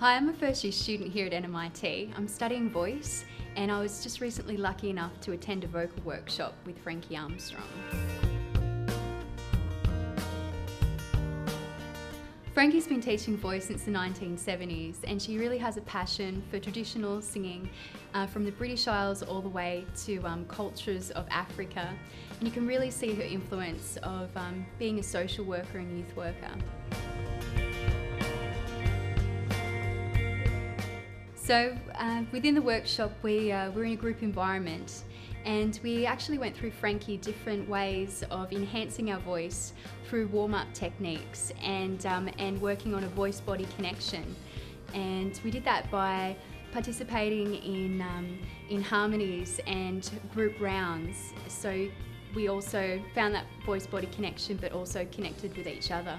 Hi, I'm a first year student here at NMIT. I'm studying voice, and I was just recently lucky enough to attend a vocal workshop with Frankie Armstrong. Frankie's been teaching voice since the 1970s, and she really has a passion for traditional singing from the British Isles all the way to cultures of Africa. And you can really see her influence of being a social worker and youth worker. So within the workshop we're in a group environment, and we actually went through Frankie different ways of enhancing our voice through warm-up techniques and working on a voice-body connection. And we did that by participating in harmonies and group rounds. So we also found that voice-body connection, but also connected with each other.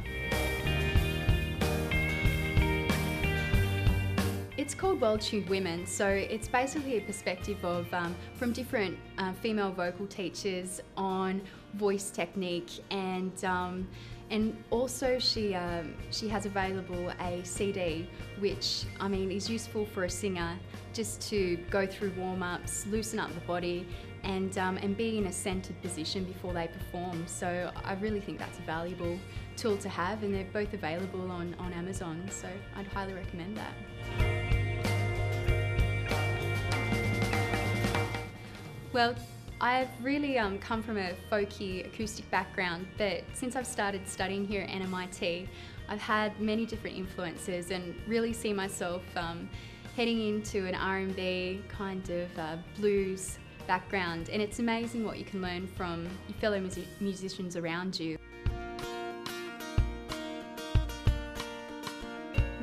It's called Well-Tuned Women, so it's basically a perspective of from different female vocal teachers on voice technique, and also she has available a CD, which is useful for a singer just to go through warm-ups, loosen up the body, and be in a centered position before they perform. So I really think that's a valuable tool to have, and they're both available on Amazon, so I'd highly recommend that. Well, I've really come from a folky acoustic background, but since I've started studying here at NMIT, I've had many different influences and really see myself heading into an R&B kind of blues background, and it's amazing what you can learn from your fellow musicians around you.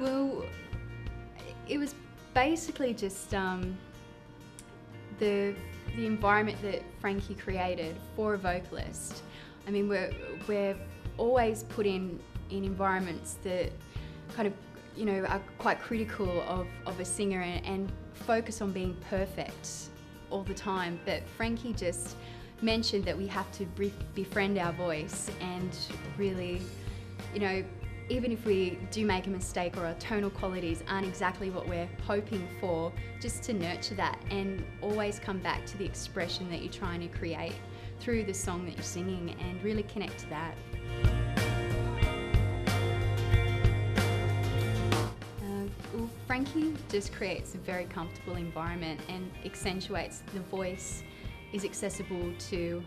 Well, it was basically just the environment that Frankie created for a vocalist. We're always put in environments that kind of, are quite critical of a singer and focus on being perfect all the time. But Frankie just mentioned that we have to befriend our voice and really, even if we do make a mistake or our tonal qualities aren't exactly what we're hoping for, just to nurture that and always come back to the expression that you're trying to create through the song that you're singing and really connect to that. Frankie just creates a very comfortable environment and accentuates the voice is accessible to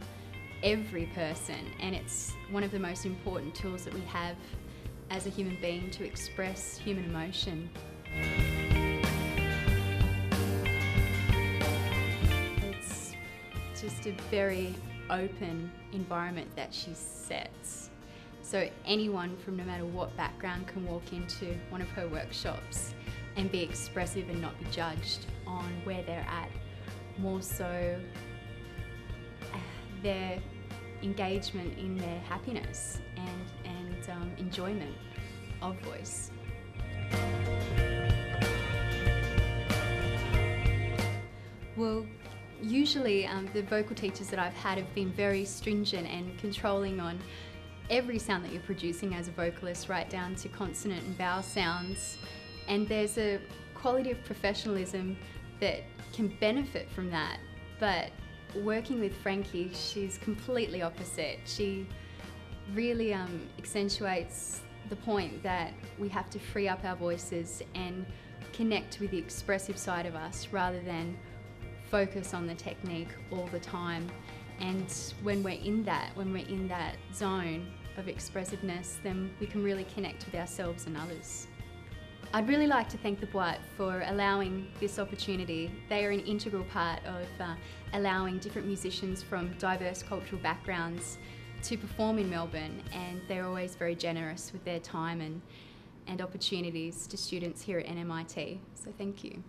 every person, and it's one of the most important tools that we have as a human being to express human emotion. It's just a very open environment that she sets. So anyone from no matter what background can walk into one of her workshops and be expressive and not be judged on where they're at, more so their engagement in their happiness and enjoyment of voice. Well, usually the vocal teachers that I've had have been very stringent and controlling on every sound that you're producing as a vocalist, right down to consonant and vowel sounds. And there's a quality of professionalism that can benefit from that. But working with Frankie, she's completely opposite. She really accentuates the point that we have to free up our voices and connect with the expressive side of us rather than focus on the technique all the time. And when we're in that zone of expressiveness, then we can really connect with ourselves and others. I'd really like to thank the Boite for allowing this opportunity. They are an integral part of allowing different musicians from diverse cultural backgrounds to perform in Melbourne, and they're always very generous with their time and opportunities to students here at NMIT. So thank you.